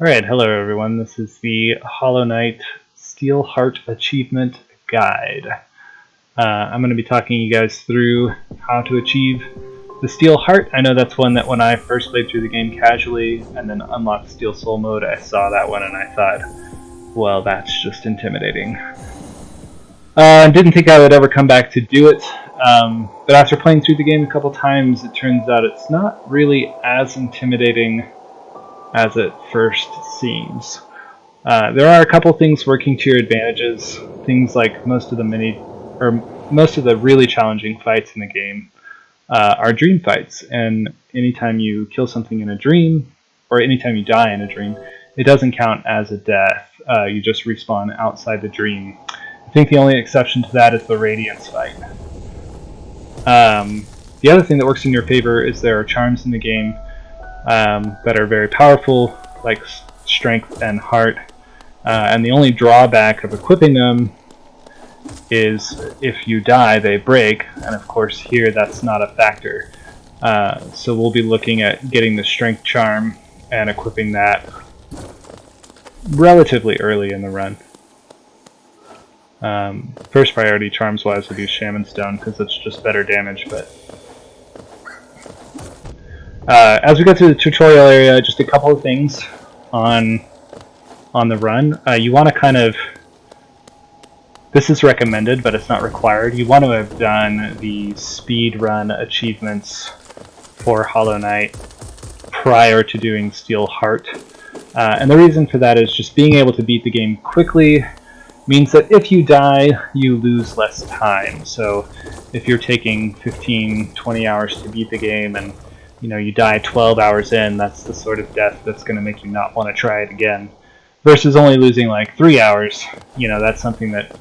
Alright, hello everyone. This is the Hollow Knight Steel Heart Achievement Guide. I'm going to be talking you guys through how to achieve the Steel Heart. I know that's one that when I first played through the game casually and then unlocked Steel Soul mode, I saw that one and I thought, well, that's just intimidating. Didn't think I would ever come back to do it, but after playing through the game a couple times, it turns out it's not really as intimidating as it first seems. There are a couple things working to your advantages. Things like most of the really challenging fights in the game are dream fights, and anytime you kill something in a dream, or anytime you die in a dream, it doesn't count as a death. You just respawn outside the dream. I think the only exception to that is the Radiance fight. The other thing that works in your favor is there are charms in the game that are very powerful, like strength and heart, and the only drawback of equipping them is if you die they break, and of course here that's not a factor. So we'll be looking at getting the strength charm and equipping that relatively early in the run. First priority charms wise would be Shaman Stone because it's just better damage, but as we go through the tutorial area, just a couple of things on the run. You want to kind of, this is recommended, but it's not required. You want to have done the speedrun achievements for Hollow Knight prior to doing Steel Heart. And the reason for that is just being able to beat the game quickly means that if you die, you lose less time. So if you're taking 15-20 hours to beat the game and you die 12 hours in, that's the sort of death that's going to make you not want to try it again. Versus only losing like 3 hours, that's something that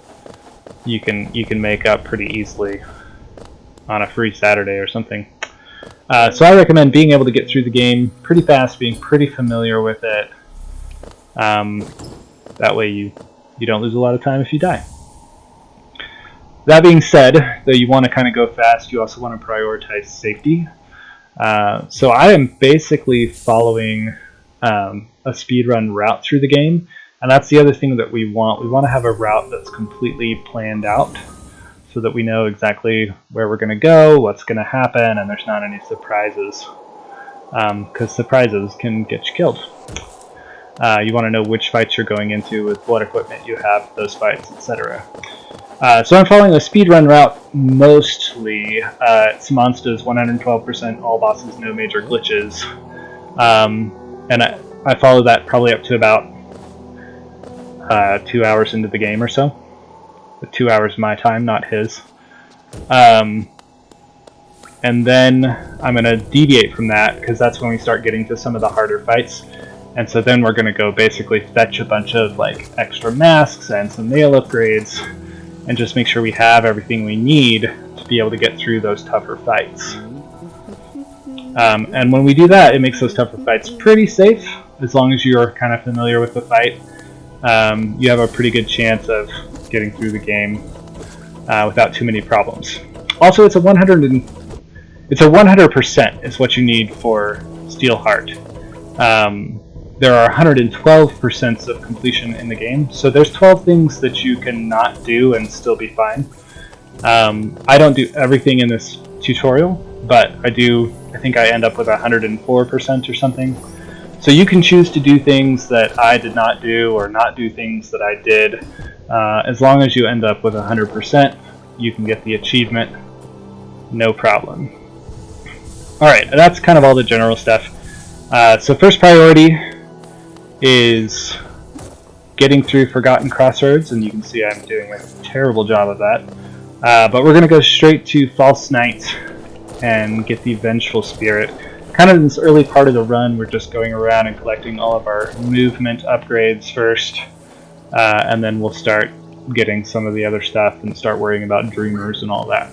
you can make up pretty easily on a free Saturday or something. So I recommend being able to get through the game pretty fast, being pretty familiar with it. That way you don't lose a lot of time if you die. That being said, though you want to kind of go fast, you also want to prioritize safety. So I am basically following a speedrun route through the game, and that's the other thing that we want. We want to have a route that's completely planned out so that we know exactly where we're going to go, what's going to happen, and there's not any surprises, because surprises can get you killed. You want to know which fights you're going into, with what equipment you have, those fights, etc. So I'm following a speedrun route mostly. It's Monstah's 112% all bosses, no major glitches. And I follow that probably up to about 2 hours into the game or so. 2 hours my time, not his. And then I'm going to deviate from that because that's when we start getting to some of the harder fights. And so then we're going to go basically fetch a bunch of extra masks and some nail upgrades and just make sure we have everything we need to be able to get through those tougher fights. And when we do that, it makes those tougher fights pretty safe. As long as you're kind of familiar with the fight, you have a pretty good chance of getting through the game without too many problems. Also, it's a 100% is what you need for Steel Heart. There are 112% of completion in the game, so there's 12 things that you can not do and still be fine. I don't do everything in this tutorial, but I think I end up with 104% or something. So you can choose to do things that I did not do or not do things that I did. As long as you end up with 100%, you can get the achievement, no problem. Alright, that's kind of all the general stuff. So first priority is getting through Forgotten Crossroads, and you can see I'm doing a terrible job of that. But we're going to go straight to False Night and get the Vengeful Spirit. Kind of in this early part of the run, we're just going around and collecting all of our movement upgrades first, and then we'll start getting some of the other stuff and start worrying about Dreamers and all that.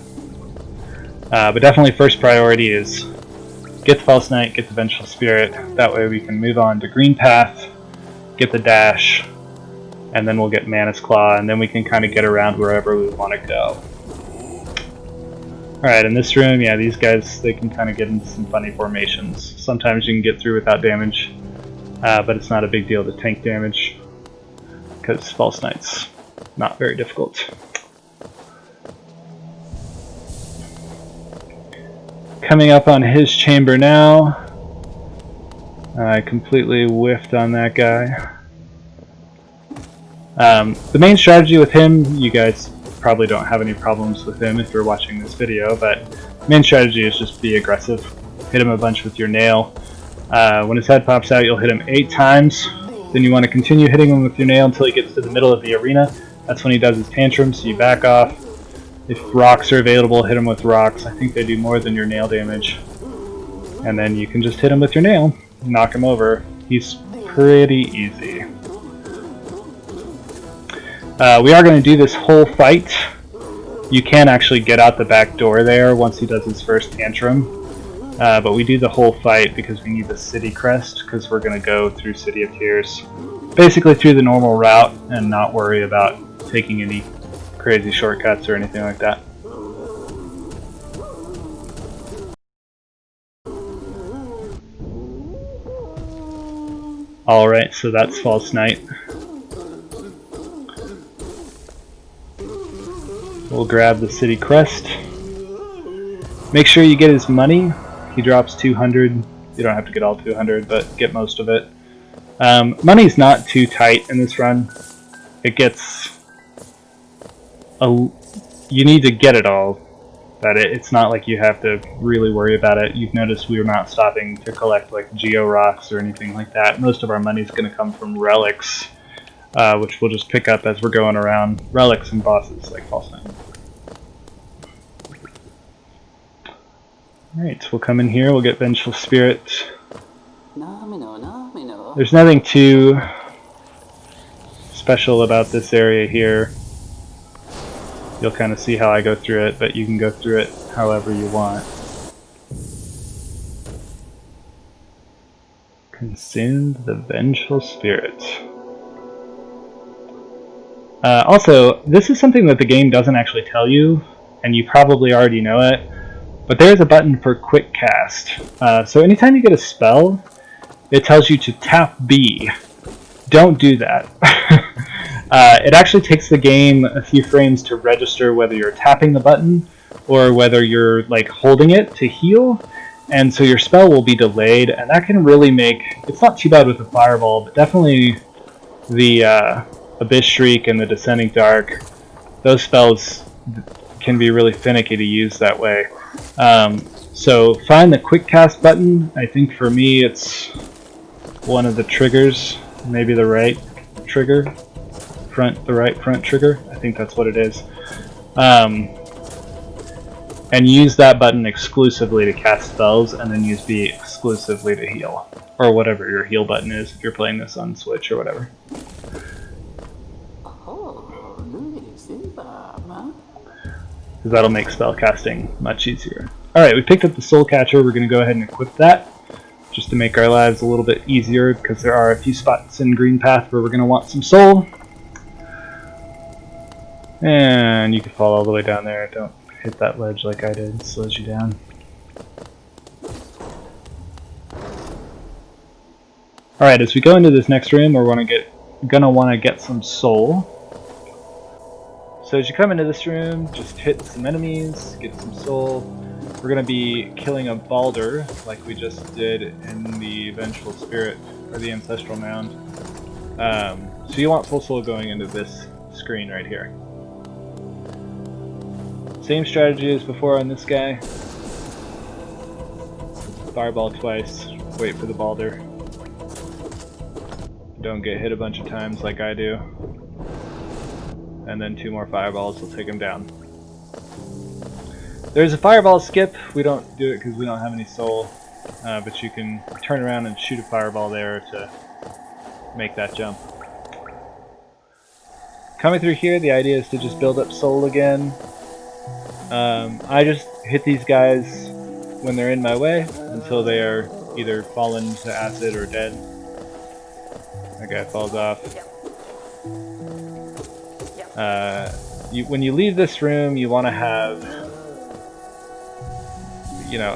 But definitely first priority is get the False Knight, get the Vengeful Spirit. That way we can move on to Green Path, get the dash, and then we'll get Mantis Claw, and then we can kind of get around wherever we want to go. Alright, in this room, yeah, these guys, they can kind of get into some funny formations. Sometimes you can get through without damage. but it's not a big deal to tank damage because False Knight's not very difficult. Coming up on his chamber now. I completely whiffed on that guy. The main strategy with him, you guys probably don't have any problems with him if you're watching this video, but main strategy is just be aggressive. Hit him a bunch with your nail. When his head pops out, you'll hit him 8 times. Then you want to continue hitting him with your nail until he gets to the middle of the arena. That's when he does his tantrum, so you back off. If rocks are available, hit him with rocks. I think they do more than your nail damage. And then you can just hit him with your nail, knock him over. He's pretty easy. We are going to do this whole fight. You can actually get out the back door there once he does his first tantrum. But we do the whole fight because we need the city crest, because we're going to go through City of Tears. Basically through the normal route and not worry about taking any crazy shortcuts or anything like that. Alright, so that's False Knight. We'll grab the city crest. Make sure you get his money. He drops 200. You don't have to get all 200, but get most of it. Money's not too tight in this run. It gets you need to get it all, but it's not like you have to really worry about it. You've noticed we're not stopping to collect like geo rocks or anything like that. Most of our money's going to come from relics, which we'll just pick up as we're going around. Relics and bosses like False Knight. Alright, we'll come in here, we'll get Vengeful Spirit. There's nothing too special about this area here. You'll kind of see how I go through it, but you can go through it however you want. Consume the Vengeful Spirit. Also, this is something that the game doesn't actually tell you, and you probably already know it, but there's a button for Quick Cast. So anytime you get a spell, it tells you to tap B. Don't do that. It actually takes the game a few frames to register whether you're tapping the button or whether you're like holding it to heal, and so your spell will be delayed, and that can really make... It's not too bad with the Fireball, but definitely the Abyss Shriek and the Descending Dark, those spells can be really finicky to use that way. So find the Quick Cast button. I think for me it's one of the triggers, maybe the right trigger, the right front trigger. I think that's what it is. And use that button exclusively to cast spells, and then use B exclusively to heal, or whatever your heal button is if you're playing this on Switch or whatever. Because that'll make spell casting much easier. Alright, we picked up the Soul Catcher. We're going to go ahead and equip that, just to make our lives a little bit easier, because there are a few spots in Green Path where we're going to want some soul. And you can fall all the way down there. Don't hit that ledge like I did. It slows you down. Alright, as we go into this next room, we're gonna want to get some soul. So as you come into this room, just hit some enemies, get some soul. We're going to be killing a Balder, like we just did in the Vengeful Spirit, or the Ancestral Mound. So you want full soul going into this screen right here. Same strategy as before on this guy. Fireball twice, wait for the Balder. Don't get hit a bunch of times like I do. And then 2 more fireballs will take him down. There's a fireball skip. We don't do it because we don't have any soul, but you can turn around and shoot a fireball there to make that jump. Coming through here, the idea is to just build up soul again. I just hit these guys when they're in my way until they are either fallen to acid or dead. That guy falls off. When you leave this room, you want to have,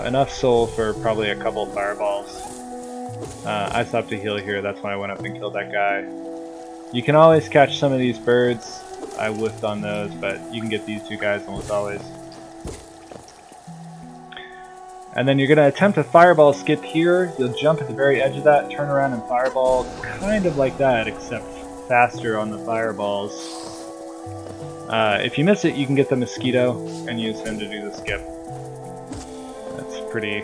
enough soul for probably a couple fireballs. I stopped to heal here, that's when I went up and killed that guy. You can always catch some of these birds. I whiffed on those, but you can get these two guys almost always. And then you're going to attempt a fireball skip here. You'll jump at the very edge of that, turn around and fireball, kind of like that, except faster on the fireballs. If you miss it, you can get the mosquito and use him to do the skip. That's pretty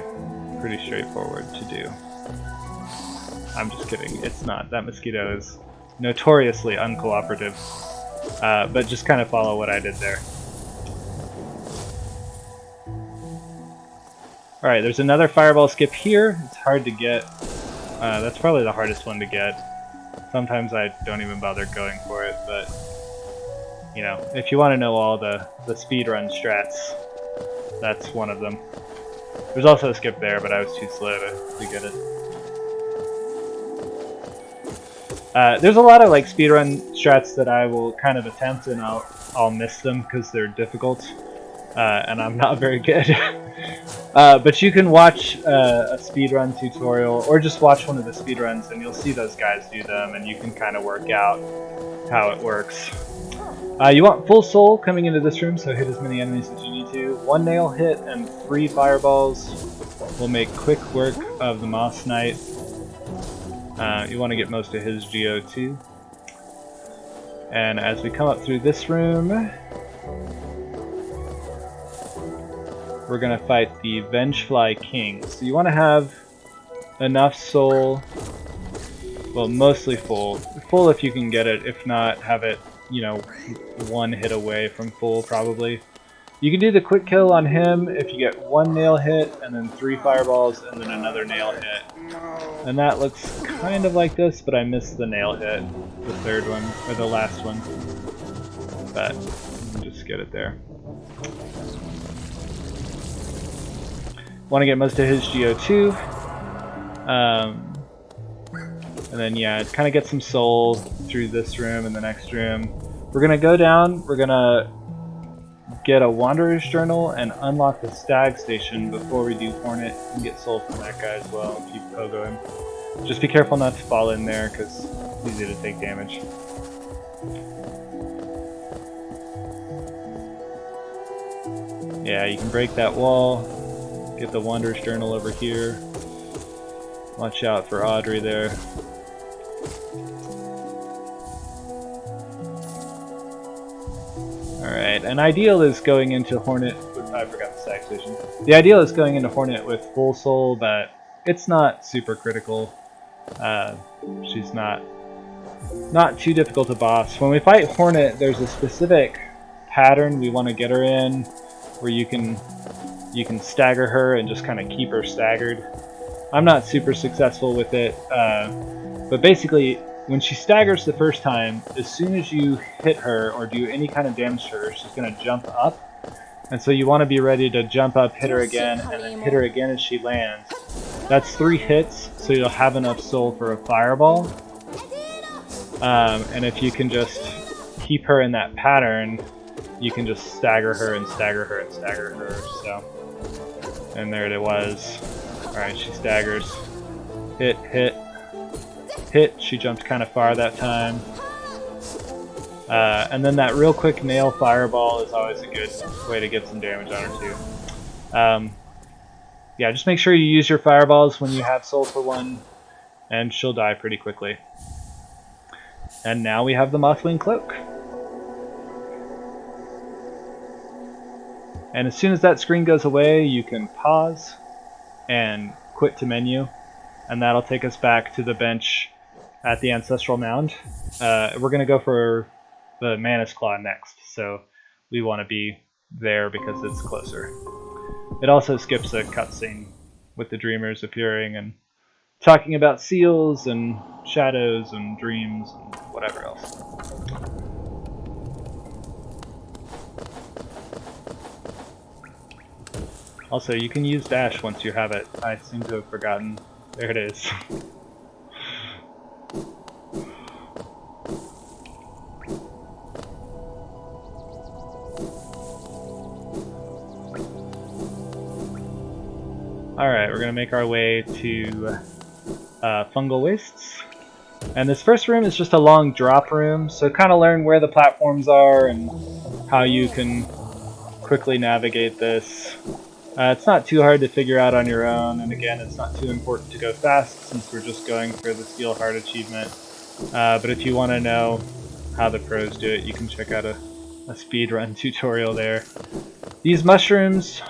straightforward to do. I'm just kidding, it's not. That mosquito is notoriously uncooperative. But just kind of follow what I did there. Alright, there's another fireball skip here. It's hard to get. That's probably the hardest one to get. Sometimes I don't even bother going for it, but you know, if you want to know all the speedrun strats, that's one of them. There's also a skip there, but I was too slow to get it. There's a lot of like speedrun strats that I will kind of attempt and I'll miss them because they're difficult, and I'm not very good. But you can watch a speedrun tutorial, or just watch one of the speedruns, and you'll see those guys do them, and you can kind of work out how it works. You want full soul coming into this room, so hit as many enemies as you need to. 1 nail hit and 3 fireballs will make quick work of the Moss Knight. You want to get most of his Geo too. And as we come up through this room, we're going to fight the Vengeful King. So you want to have enough soul, well, mostly full. Full if you can get it, if not, have it, you know, 1 hit away from full probably. You can do the quick kill on him if you get 1 nail hit and then 3 fireballs and then another nail hit. And that looks kind of like this, but I missed the nail hit, the 3rd one, or the last one. But you can just get it there. Want to get most of his Geo too. And then yeah, kind of get some soul through this room and the next room. We're going to go down, we're going to get a Wanderer's Journal and unlock the Stag Station before we do Hornet and get soul from that guy as well and keep pogoing. Just be careful not to fall in there because it's easy to take damage. Yeah, you can break that wall, get the Wanderer's Journal over here. Watch out for Audrey there. Alright, an ideal is going into Hornet with, I forgot the Stag Station. The ideal is going into Hornet with full soul, but it's not super critical. She's not too difficult to boss. When we fight Hornet, there's a specific pattern we want to get her in, where you can stagger her and just kind of keep her staggered. I'm not super successful with it, but basically, when she staggers the first time, as soon as you hit her or do any kind of damage to her, she's going to jump up. And so you want to be ready to jump up, hit her again, and then hit her again as she lands. That's 3 hits, so you'll have enough soul for a fireball. And if you can just keep her in that pattern, you can just stagger her and stagger her and stagger her. So, and there it was. Alright, she staggers. Hit, hit. Hit, she jumped kind of far that time. And then that real quick nail fireball is always a good way to get some damage on her too. Yeah, just make sure you use your fireballs when you have soul for 1, and she'll die pretty quickly. And now we have the MOTHWING cloak. And as soon as that screen goes away, you can pause and quit to menu, and that'll take us back to the bench at the Ancestral Mound. We're going to go for the Mantis Claw next, so we want to be there because it's closer. It also skips a cutscene with the Dreamers appearing and talking about seals and shadows and dreams and whatever else. Also, you can use dash once you have it. I seem to have forgotten. There it is. Alright, we're going to make our way to fungal wastes. And this first room is just a long drop room, so kind of learn where the platforms are and how you can quickly navigate this. It's not too hard to figure out on your own, and again, it's not too important to go fast since we're just going for the Steel Heart achievement. But if you want to know how the pros do it, you can check out a speedrun tutorial there. These mushrooms,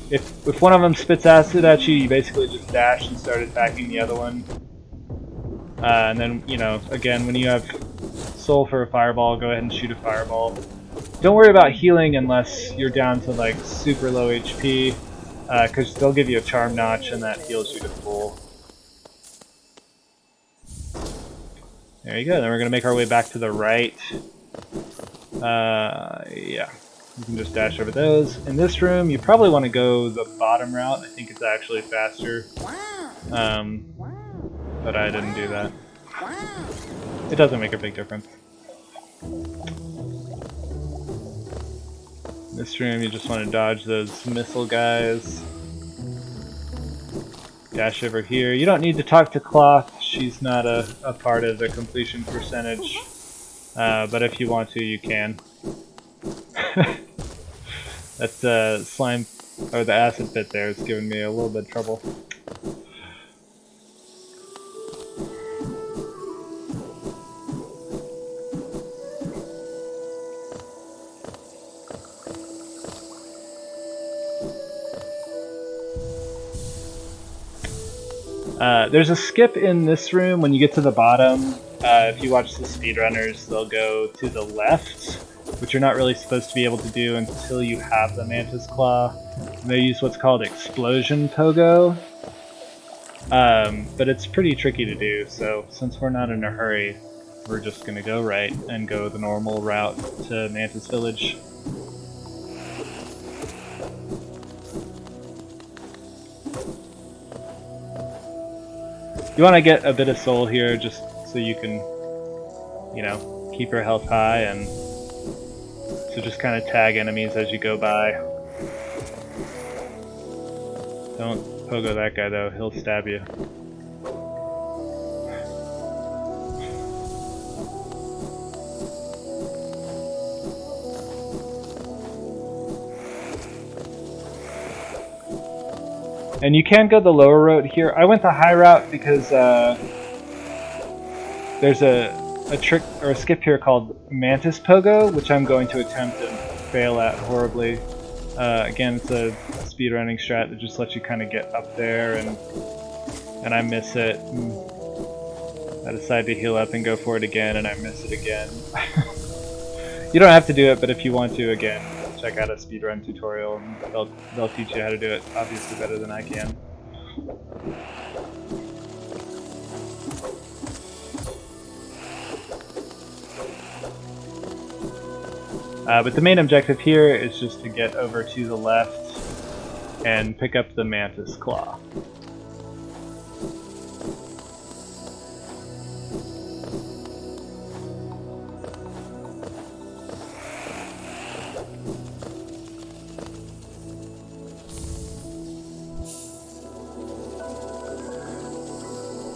if one of them spits acid at you, you basically just dash and start attacking the other one. And then, you know, again, when you have soul for a fireball, go ahead and shoot a fireball. Don't worry about healing unless you're down to like super low HP, because they'll give you a charm notch and that heals you to full. There you go, then we're going to make our way back to the right. Yeah, you can just dash over those. In this room, you probably want to go the bottom route. I think it's actually faster. But I didn't do that. It doesn't make a big difference. In this room, you just want to dodge those missile guys. Dash over here. You don't need to talk to CLOAK. She's not a part of the completion percentage. But if you want to, you can. That slime, or the acid pit there is giving me a little bit of trouble. There's a skip in this room when you get to the bottom. If you watch the speedrunners, they'll go to the left, which you're not really supposed to be able to do until you have the Mantis Claw. And they use what's called Explosion Pogo. But it's pretty tricky to do, so since we're not in a hurry, we're just going to go right and go the normal route to Mantis Village. You want to get a bit of soul here just so you can, you know, keep your health high, and so just kind of tag enemies as you go by. Don't pogo that guy though, he'll stab you. And you can go the lower road here. I went the high route because there's a trick or a skip here called Mantis Pogo, which I'm going to attempt and fail at horribly. Again, it's a speedrunning strat that just lets you kind of get up there, and I miss it. I decide to heal up and go for it again, and I miss it again. You don't have to do it, but if you want to, again, check out a speedrun tutorial, and they'll teach you how to do it, obviously better than I can. But the main objective here is just to get over to the left and pick up the Mantis Claw.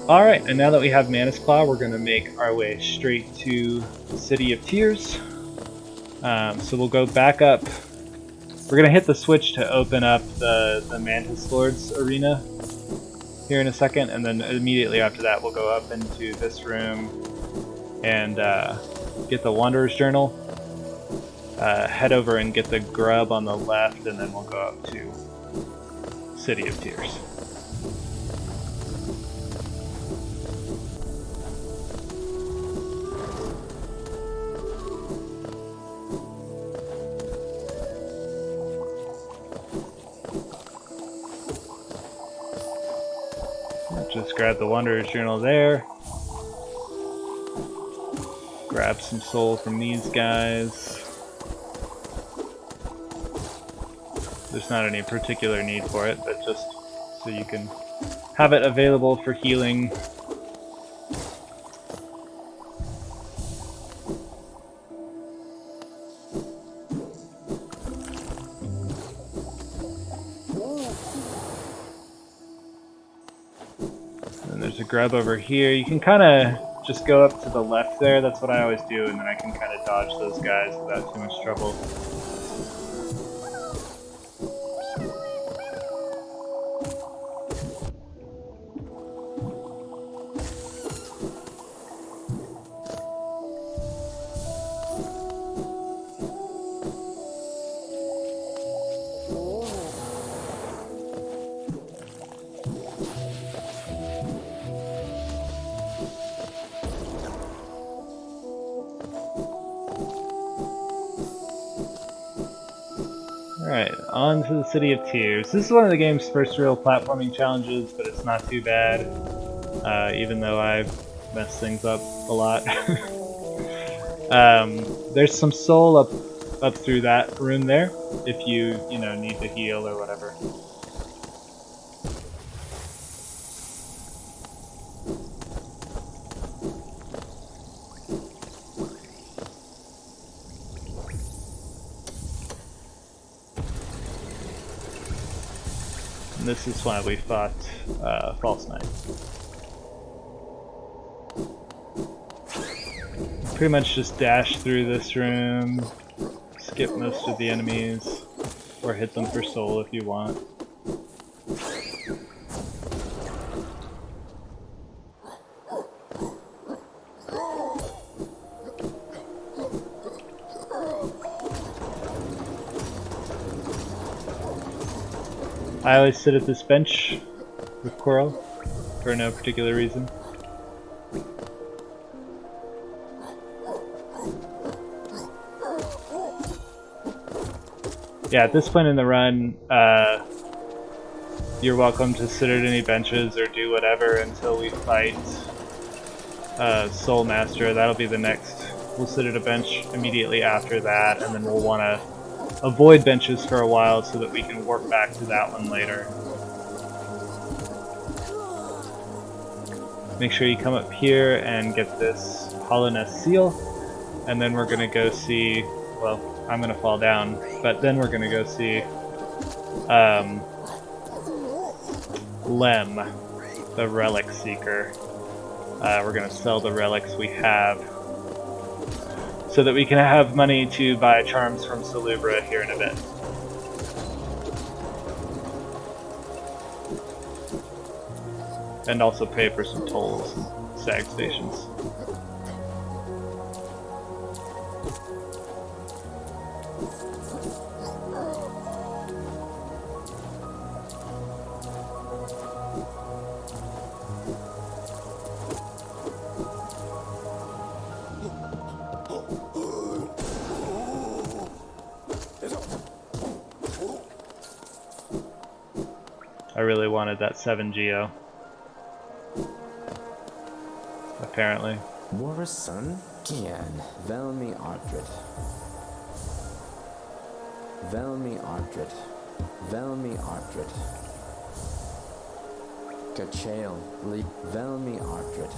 Alright, and now that we have Mantis Claw, we're going to make our way straight to City of Tears. So we'll go back up. We're going to hit the switch to open up the Mantis Lord's arena here in a second, and then immediately after that we'll go up into this room and get the Wanderer's Journal. Head over and get the grub on the left, and then we'll go up to City of Tears. Just grab the Wanderer's Journal there. Grab some soul from these guys. There's not any particular need for it, but just so you can have it available for healing. grub over here. You can kind of just go up to the left there. That's what I always do, and then I can kind of dodge those guys without too much trouble. Alright, on to the City of Tears. This is one of the game's first real platforming challenges, but it's not too bad, even though I've messed things up a lot. There's some soul up through that room there, if you need to heal or whatever. And this is why we fought False Knight. Pretty much just dash through this room, skip most of the enemies, or hit them for soul if you want. I always sit at this bench with Coral for no particular reason. Yeah, at this point in the run, you're welcome to sit at any benches or do whatever until we fight Soul Master. That'll be the next. We'll sit at a bench immediately after that, and then we'll want to avoid benches for a while so that we can work back to that one later. Make sure you come up here and get this Hollowness seal, and then we're going to go see, well, I'm going to fall down, but then we're going to go see Lem, the Relic Seeker. We're going to sell the relics we have so that we can have money to buy charms from Salubra here in a bit. And also pay for some tolls and sag stations. I really wanted that 7 Geo. Apparently. Warson Gian Velmi Ardred. Velmi Ardred. Velmi Ardred. Gachael Lee Velmi Ardred.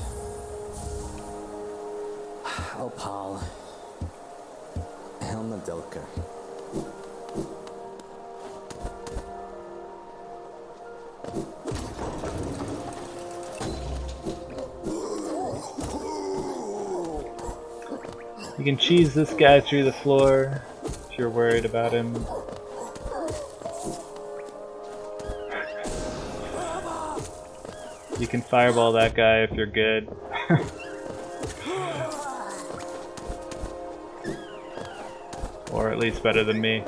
Opal Helma Dilker. You can cheese this guy through the floor if you're worried about him. You can fireball that guy if you're good. Or at least better than me.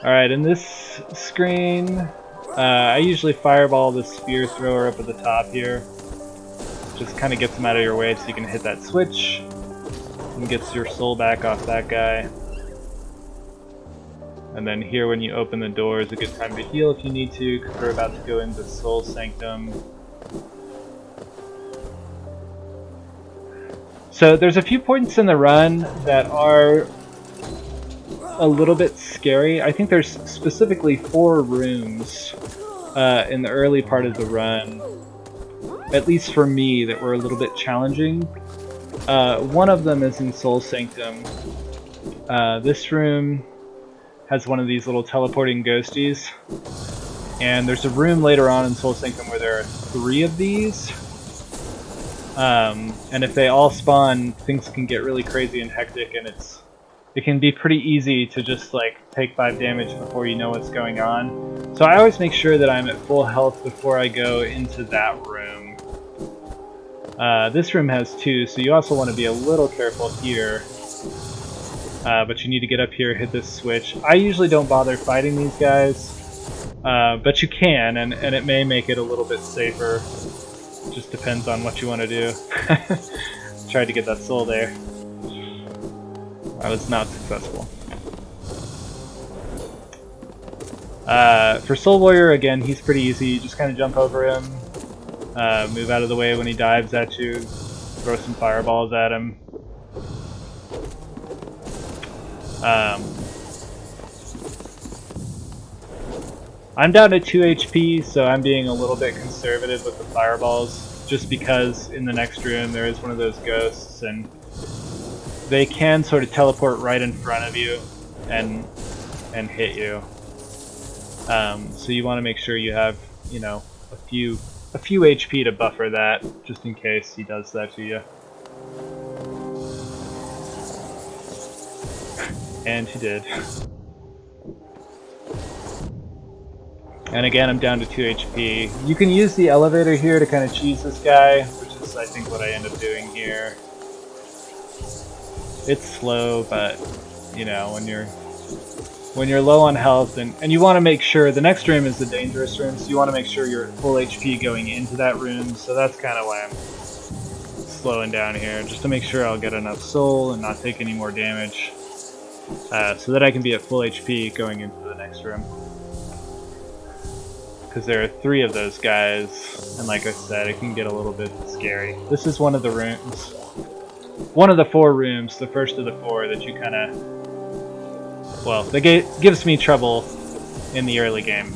Alright, in this screen, I usually fireball the spear thrower up at the top here. Just kind of gets him out of your way so you can hit that switch and gets your soul back off that guy. And then here when you open the door is a good time to heal if you need to, because we're about to go into Soul Sanctum. So there's a few points in the run that are a little bit scary. I think there's specifically 4 rooms in the early part of the run, at least for me, that were a little bit challenging. One of them is in Soul Sanctum. This room has one of these little teleporting ghosties. And there's a room later on in Soul Sanctum where there are 3 of these. And if they all spawn, things can get really crazy and hectic, and it can be pretty easy to just like take 5 damage before you know what's going on. So I always make sure that I'm at full health before I go into that room. This room has 2, so you also want to be a little careful here. But you need to get up here, hit this switch. I usually don't bother fighting these guys. But you can, and it may make it a little bit safer. Just depends on what you want to do. Tried to get that soul there. I was not successful. For Soul Warrior, again, he's pretty easy. You just kind of jump over him, move out of the way when he dives at you, throw some fireballs at him. I'm down to 2 HP, so I'm being a little bit conservative with the fireballs, just because in the next room there is one of those ghosts, and they can sort of teleport right in front of you and hit you. So you want to make sure you have, you know, a few HP to buffer that, just in case he does that to you. And he did. And again, I'm down to 2 HP. You can use the elevator here to kind of cheese this guy, which is, I think, what I end up doing here. It's slow, but, you know, when you're low on health, and you want to make sure, the next room is the dangerous room, so you want to make sure you're at full HP going into that room, so that's kind of why I'm slowing down here, just to make sure I'll get enough soul and not take any more damage, so that I can be at full HP going into the next room. Because there are 3 of those guys, and like I said, it can get a little bit scary. This is one of the rooms, one of the 4 rooms, the first of the 4 that you kind of, well, that gives me trouble in the early game.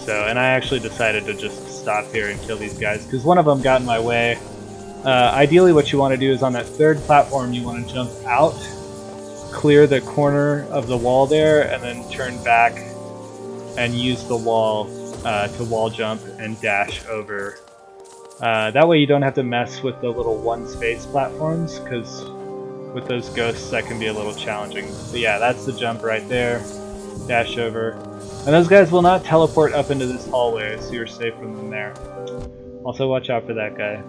So, and I actually decided to just stop here and kill these guys, because one of them got in my way. Ideally what you want to do is on that 3rd platform you want to jump out, clear the corner of the wall there, and then turn back and use the wall to wall jump and dash over. That way you don't have to mess with the little 1 space platforms, because with those ghosts that can be a little challenging. But yeah, that's the jump right there, dash over. And those guys will not teleport up into this hallway, so you're safe from them there. Also watch out for that guy.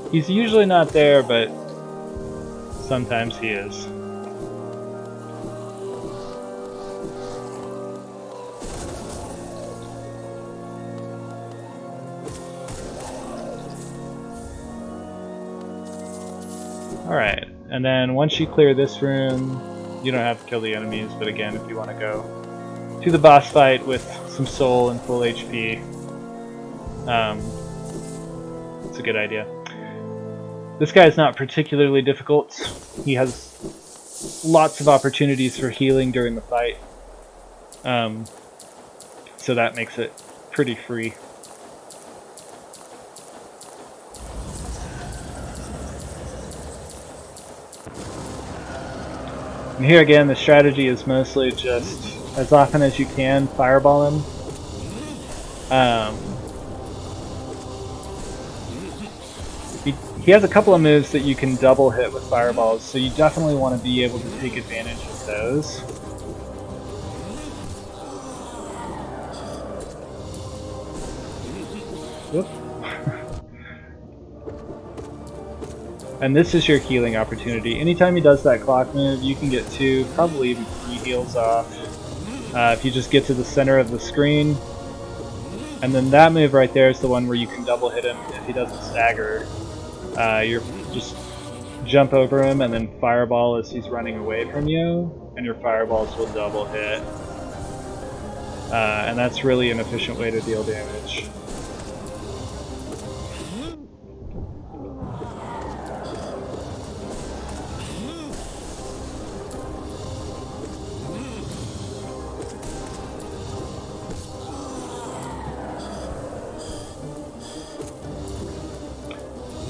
He's usually not there, but sometimes he is. Alright, and then once you clear this room, you don't have to kill the enemies, but again, if you want to go to the boss fight with some soul and full HP, it's a good idea. This guy is not particularly difficult. He has lots of opportunities for healing during the fight, so that makes it pretty free. And here again, the strategy is mostly just, as often as you can, fireball him. He has a couple of moves that you can double hit with fireballs, so you definitely want to be able to take advantage of those. Whoop. And this is your healing opportunity. Anytime he does that clock move, you can get 2, probably even 3 heals off. If you just get to the center of the screen. And then that move right there is the one where you can double hit him if he doesn't stagger. You're just jump over him and then fireball as he's running away from you, and your fireballs will double hit. And that's really an efficient way to deal damage.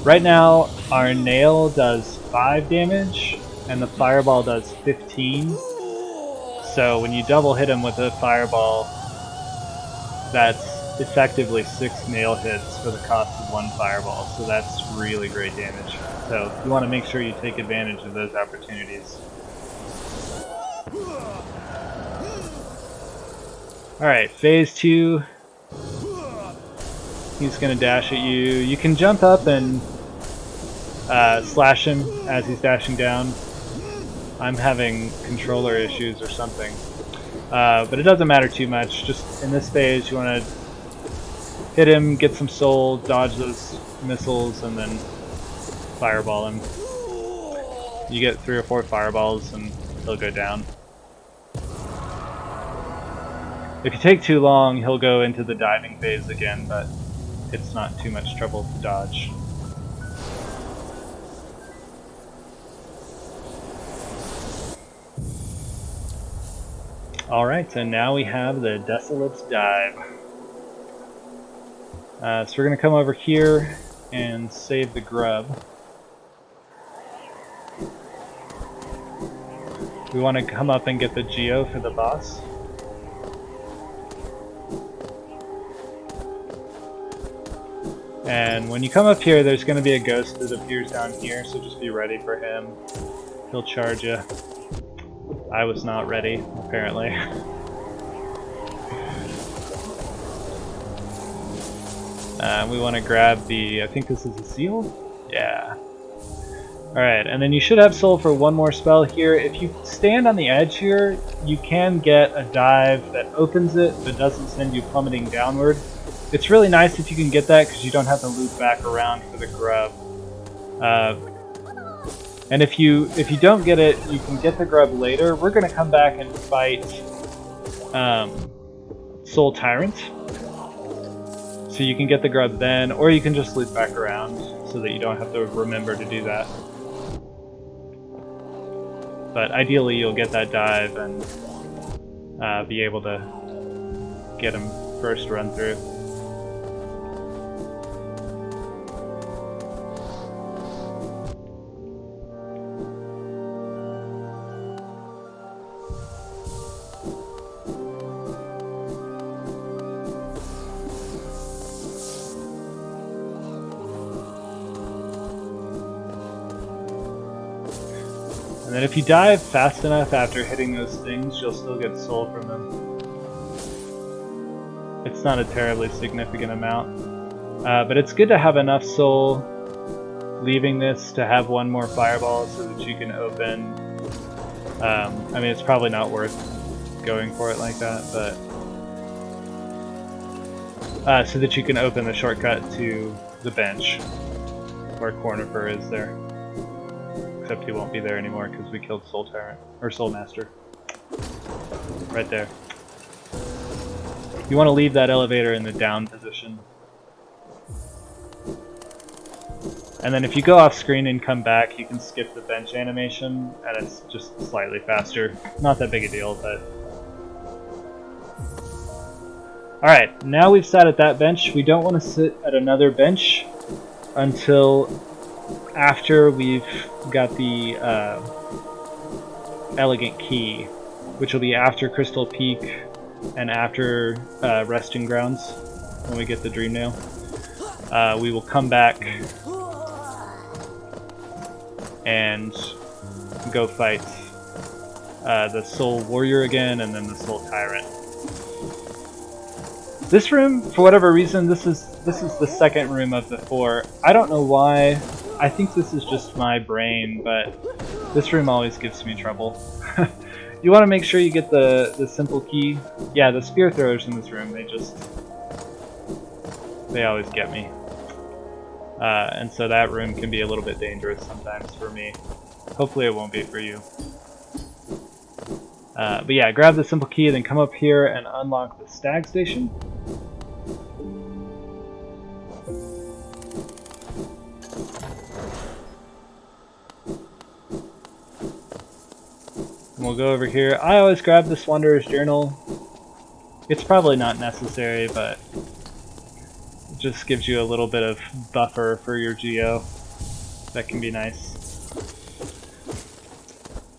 Right now, our nail does 5 damage, and the fireball does 15. So when you double hit him with a fireball, that's effectively 6 nail hits for the cost of 1 fireball. So that's really great damage. So you want to make sure you take advantage of those opportunities. Alright, phase 2. He's going to dash at you. You can jump up and slash him as he's dashing down. I'm having controller issues or something. But it doesn't matter too much. Just in this phase, you want to hit him, get some soul, dodge those missiles, and then fireball him. You get 3 or 4 fireballs and he'll go down. If you take too long, he'll go into the diving phase again, but it's not too much trouble to dodge. Alright, and now we have the Desolate's Dive. So we're going to come over here and save the grub. We want to come up and get the Geo for the boss. And when you come up here, there's going to be a ghost that appears down here, so just be ready for him. He'll charge you. I was not ready, apparently. We want to grab the, I think this is a seal? Yeah. Alright, and then you should have soul for 1 more spell here. If you stand on the edge here, you can get a dive that opens it, but doesn't send you plummeting downward. It's really nice if you can get that, because you don't have to loop back around for the grub. And if you don't get it, you can get the grub later. We're going to come back and fight Soul Tyrant. So you can get the grub then, or you can just loop back around so that you don't have to remember to do that. But ideally you'll get that dive and be able to get him first run through. And then if you dive fast enough after hitting those things, you'll still get soul from them. It's not a terribly significant amount. But it's good to have enough soul leaving this to have 1 more fireball so that you can open... I mean, it's probably not worth going for it like that, but... so that you can open the shortcut to the bench, where Cornifer is there. Except he won't be there anymore because we killed Soul Tyrant, or Soul Master. Right there. You want to leave that elevator in the down position. And then if you go off screen and come back, you can skip the bench animation, and it's just slightly faster. Not that big a deal, but... Alright, now we've sat at that bench. We don't want to sit at another bench until after we've got the Elegant Key, which will be after Crystal Peak and after Resting Grounds, when we get the Dream Nail. We will come back and go fight the Soul Warrior again, and then the Soul Tyrant. This room, for whatever reason, this is the second room of the 4. I don't know why. I think this is just my brain, but this room always gives me trouble. You want to make sure you get the simple key. Yeah, the spear throwers in this room, they always get me. And so that room can be a little bit dangerous sometimes for me. Hopefully it won't be for you. But yeah, grab the simple key, then come up here and unlock the Stag Station. And we'll go over here. I always grab this Wanderer's Journal. It's probably not necessary, but it just gives you a little bit of buffer for your Geo. That can be nice.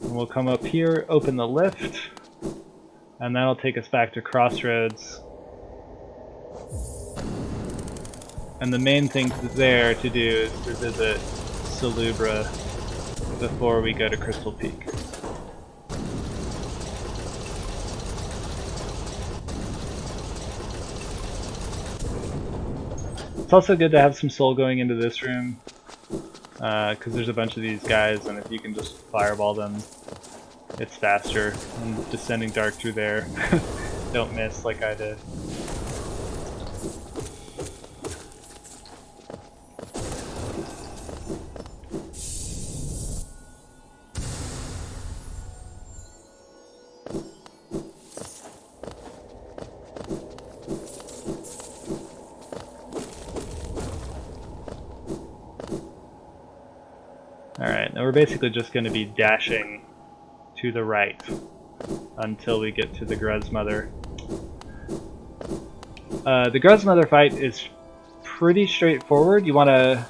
And we'll come up here, open the lift, and that'll take us back to Crossroads. And the main thing there to do is to visit Salubra before we go to Crystal Peak. It's also good to have some soul going into this room, because there's a bunch of these guys, and if you can just fireball them, it's faster. And descending dark through there, don't miss like I did. Alright, now we're basically just going to be dashing to the right until we get to the Gruzmother. The Gruzmother fight is pretty straightforward. You want to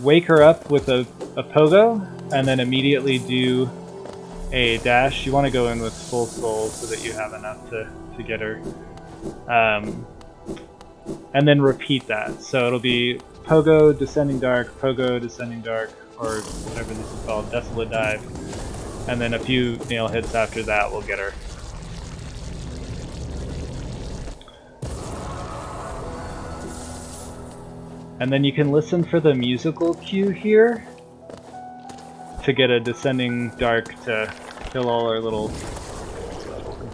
wake her up with a pogo and then immediately do a dash. You want to go in with full soul so that you have enough to get her. And then repeat that. So it'll be pogo, descending dark, pogo, descending dark, or whatever this is called, desolate dive. And then a few nail hits after that will get her. And then you can listen for the musical cue here to get a descending dark to kill all our little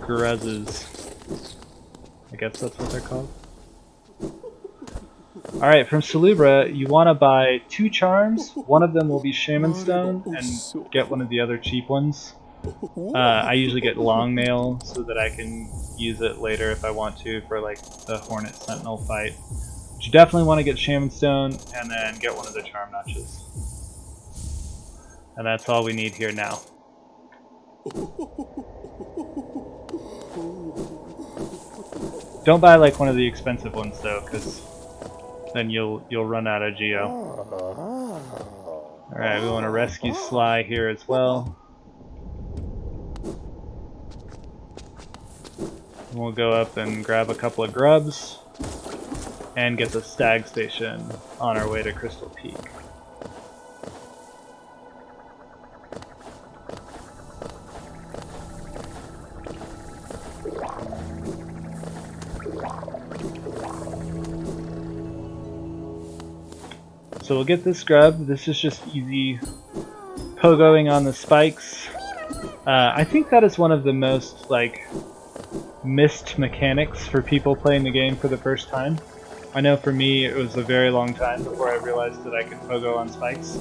gruzzes. I guess that's what they're called. Alright, from Salubra, you want to buy 2 charms. One of them will be Shaman Stone, and get one of the other cheap ones. I usually get Long Nail so that I can use it later if I want to for like the Hornet Sentinel fight. But you definitely want to get Shaman Stone and then get one of the charm notches. And that's all we need here now. Don't buy like one of the expensive ones though, because then you'll run out of geo. Alright, we want to rescue Sly here as well. We'll go up and grab a couple of grubs and get the stag station on our way to Crystal Peak. So we'll get this grub. This is just easy pogoing on the spikes. I think that is one of the most like missed mechanics for people playing the game for the first time. I know for me it was a very long time before I realized that I could pogo on spikes.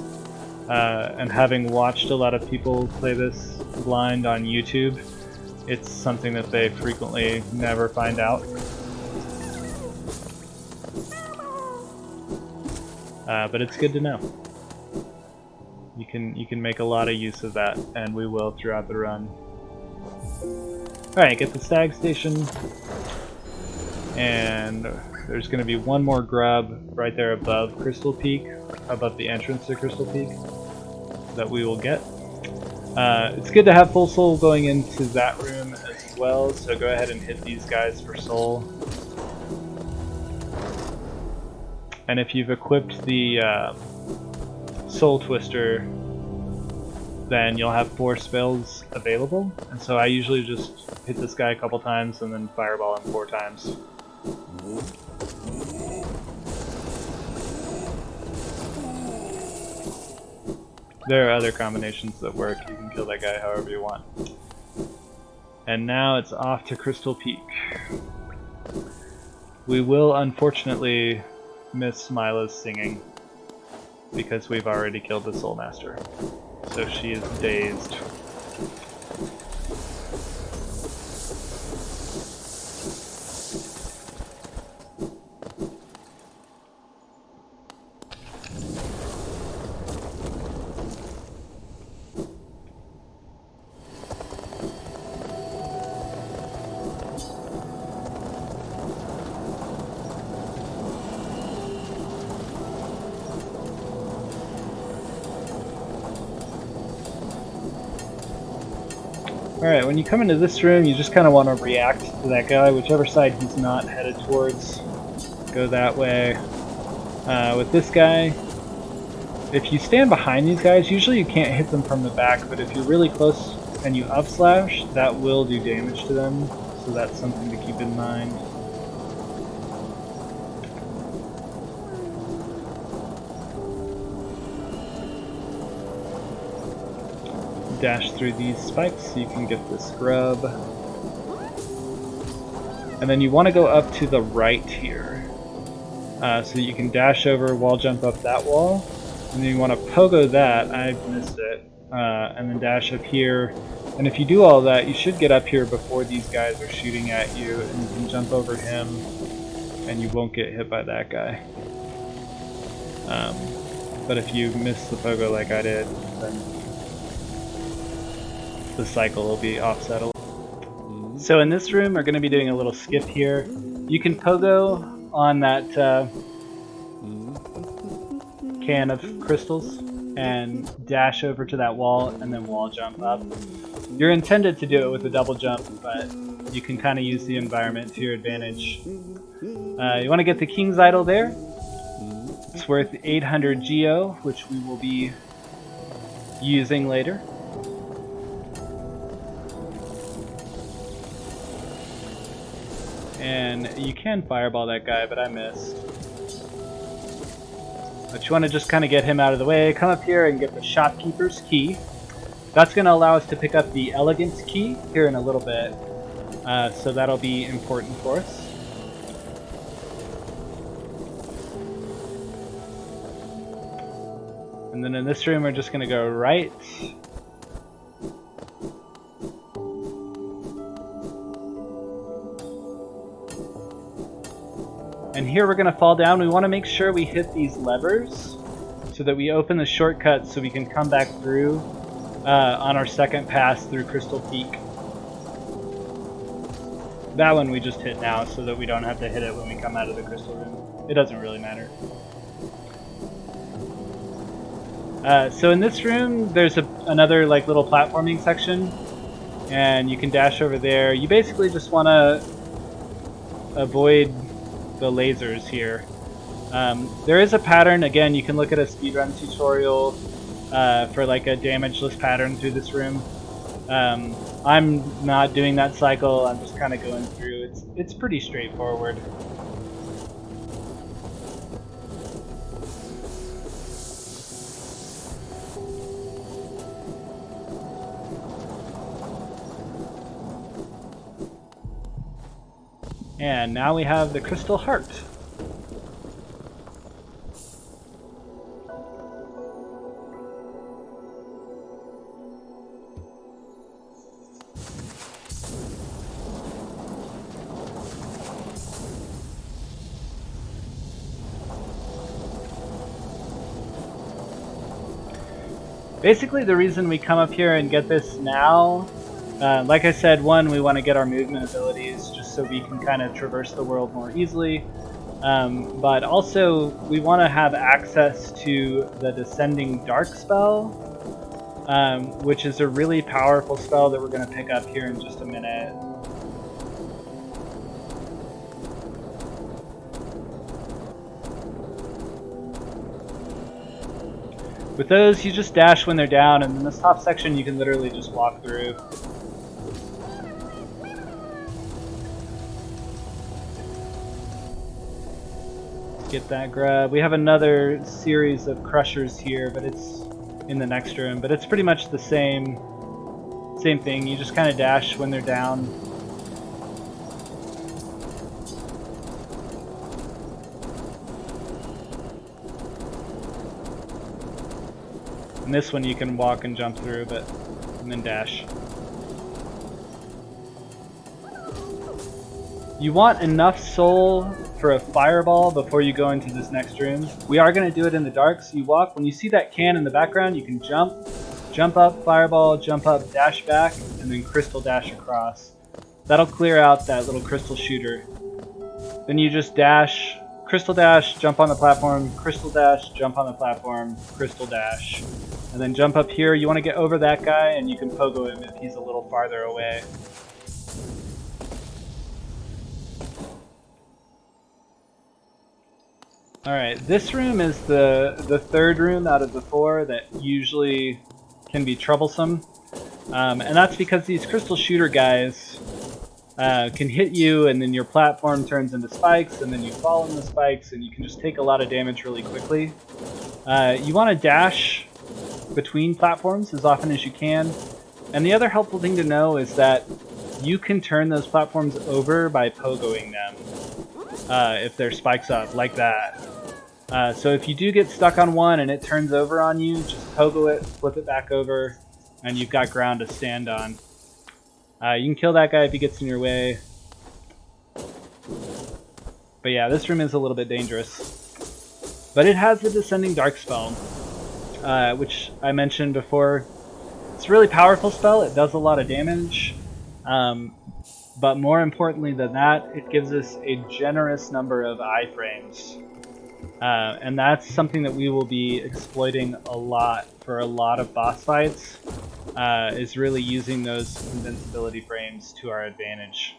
And having watched a lot of people play this blind on YouTube, it's something that they frequently never find out. But it's good to know. You can make a lot of use of that, and we will throughout the run. Alright, get the stag station. And there's going to be one more grub right there above Crystal Peak, above the entrance to Crystal Peak, that we will get. It's good to have full soul going into that room as well, so go ahead and hit these guys for soul. And if you've equipped the Soul Twister, then you'll have 4 spells available. And so I usually just hit this guy a couple times and then fireball him 4 times. There are other combinations that work. You can kill that guy however you want. And now it's off to Crystal Peak. We will unfortunately miss Mila's singing because we've already killed the Soul Master. So she is dazed. Alright, when you come into this room, you just kind of want to react to that guy, whichever side he's not headed towards. Go that way. With this guy, if you stand behind these guys, usually you can't hit them from the back, but if you're really close and you up slash, that will do damage to them, so that's something to keep in mind. Dash through these spikes so you can get this grub. And then you want to go up to the right here, so that you can dash over, wall jump up that wall. And then you want to pogo that, I missed it, and then dash up here. And if you do all that, you should get up here before these guys are shooting at you, and you can jump over him, and you won't get hit by that guy. But if you miss the pogo like I did, then the cycle will be offset a little. So in this room, we're going to be doing a little skip here. You can pogo on that can of crystals and dash over to that wall and then wall jump up. You're intended to do it with a double jump, but you can kind of use the environment to your advantage. You want to get the King's Idol there. It's worth 800 Geo, which we will be using later. And you can fireball that guy, but I missed. But you want to just kind of get him out of the way, come up here and get the Shopkeeper's Key. That's going to allow us to pick up the Elegance Key here in a little bit, so that'll be important for us. And then in this room we're just going to go right. And here we're going to fall down. We want to make sure we hit these levers so that we open the shortcut so we can come back through on our second pass through Crystal Peak. That one we just hit now so that we don't have to hit it when we come out of the crystal room. It doesn't really matter. So in this room there's another like little platforming section, and you can dash over there. You basically just want to avoid the lasers here. There is a pattern, again you can look at a speedrun tutorial for like a damageless pattern through this room. I'm not doing that cycle, I'm just kind of going through. It's pretty straightforward. And now we have the Crystal Heart. Basically the reason we come up here and get this now, like I said, one, we want to get our movement abilities just so we can kind of traverse the world more easily, but also we want to have access to the Descending Dark spell, which is a really powerful spell that we're going to pick up here in just a minute. With those, you just dash when they're down, and in this top section you can literally just walk through. Get that grab. We have another series of crushers here, but it's in the next room. But it's pretty much the same thing. You just kind of dash when they're down. And this one you can walk and jump through, and then dash. You want enough soul for a fireball before you go into this next room. We are going to do it in the dark, so you walk. When you see that can in the background, you can jump up, fireball, jump up, dash back, and then crystal dash across. That'll clear out that little crystal shooter. Then you just dash, crystal dash, jump on the platform, crystal dash, jump on the platform, crystal dash. And then jump up here. You want to get over that guy, and you can pogo him if he's a little farther away. Alright, this room is the third room out of the 4 that usually can be troublesome. And that's because these crystal shooter guys can hit you, and then your platform turns into spikes, and then you fall in the spikes, and you can just take a lot of damage really quickly. You want to dash between platforms as often as you can. And the other helpful thing to know is that you can turn those platforms over by pogoing them if they're spikes up, like that. So if you do get stuck on one and it turns over on you, just pogo it, flip it back over, and you've got ground to stand on. You can kill that guy if he gets in your way. But yeah, this room is a little bit dangerous. But it has the Descending Dark spell, which I mentioned before. It's a really powerful spell, it does a lot of damage. But more importantly than that, it gives us a generous number of iframes. And that's something that we will be exploiting a lot for a lot of boss fights, is really using those invincibility frames to our advantage.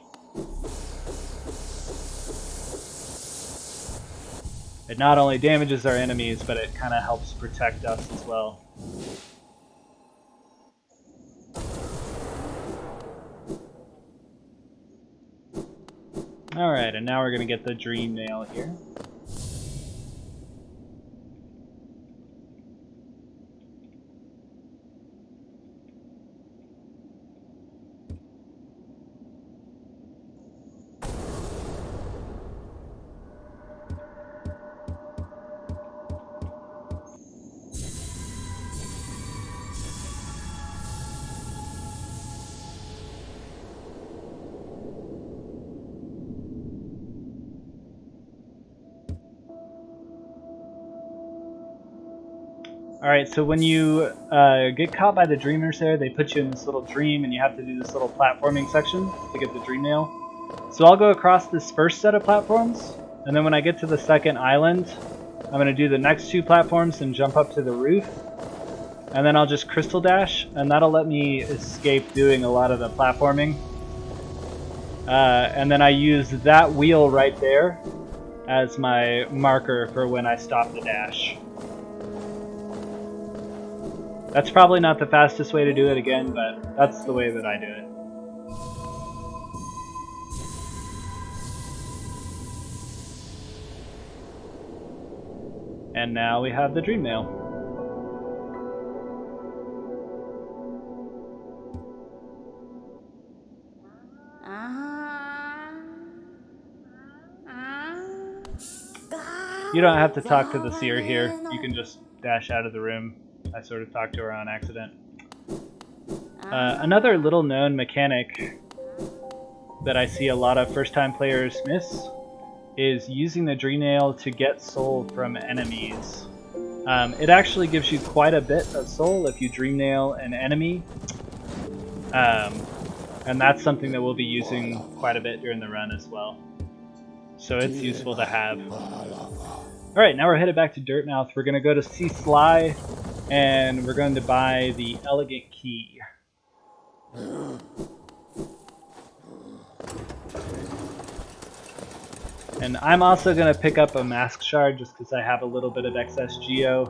It not only damages our enemies, but it kind of helps protect us as well. Alright, and now we're going to get the Dream Nail here. Alright, so when you get caught by the Dreamers there, they put you in this little dream and you have to do this little platforming section to get the Dream Nail. So I'll go across this first set of platforms, and then when I get to the second island, I'm going to do the next 2 platforms and jump up to the roof. And then I'll just Crystal Dash, and that'll let me escape doing a lot of the platforming. And then I use that wheel right there as my marker for when I stop the dash. That's probably not the fastest way to do it again, but that's the way that I do it. And now we have the Dream Nail. You don't have to talk to the seer here. You can just dash out of the room. I sort of talked to her on accident. Another little known mechanic that I see a lot of first time players miss is using the Dream Nail to get soul from enemies. It actually gives you quite a bit of soul if you Dream Nail an enemy. And that's something that we'll be using quite a bit during the run as well. So it's useful to have. Alright, now we're headed back to Dirtmouth. We're going to go to see Sly, and we're going to buy the Elegant Key. And I'm also going to pick up a Mask Shard just because I have a little bit of excess Geo.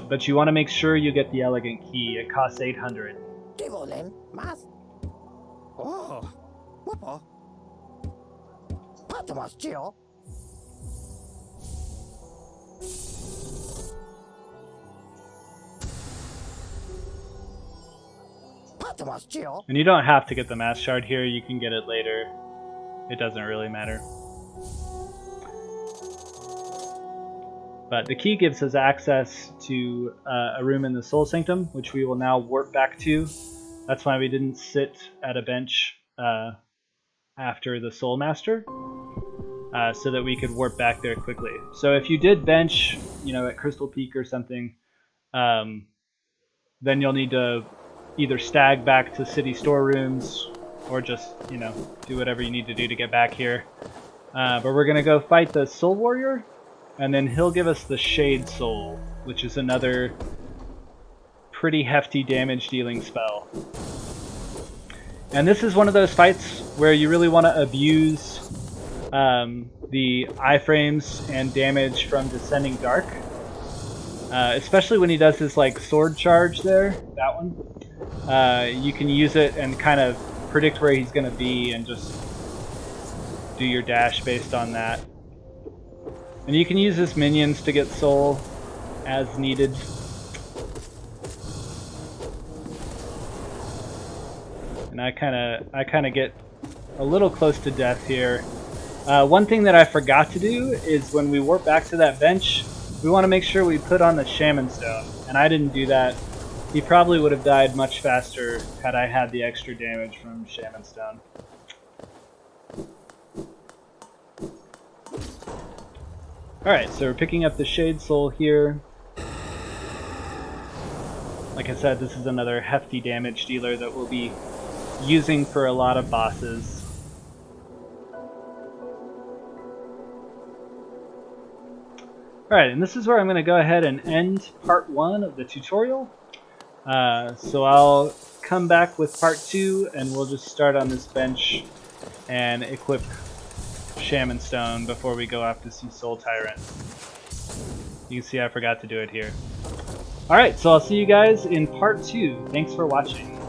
But you want to make sure you get the Elegant Key. It costs 800. And you don't have to get the Mask Shard here, you can get it later. It doesn't really matter. But the key gives us access to a room in the Soul Sanctum, which we will now warp back to. That's why we didn't sit at a bench after the Soul Master, so that we could warp back there quickly. So if you did bench, at Crystal Peak or something, then you'll need to either stag back to city storerooms or just, do whatever you need to do to get back here. But we're going to go fight the Soul Warrior, and then he'll give us the Shade Soul, which is another pretty hefty damage dealing spell. And this is one of those fights where you really want to abuse the iframes and damage from Descending Dark. Especially when he does his like sword charge there, that one. You can use it and kind of predict where he's going to be and just do your dash based on that. And you can use his minions to get soul as needed. And I kind of get a little close to death here. One thing that I forgot to do is when we warp back to that bench, we want to make sure we put on the Shaman Stone, and I didn't do that. He probably would have died much faster had I had the extra damage from Shaman Stone. Alright, so we're picking up the Shade Soul here. Like I said, this is another hefty damage dealer that we'll be using for a lot of bosses. Alright, and this is where I'm going to go ahead and end part 1 of the tutorial. So I'll come back with part 2 and we'll just start on this bench and equip Shaman Stone before we go off to see Soul Tyrant. You can see I forgot to do it here. Alright, so I'll see you guys in part 2. Thanks for watching.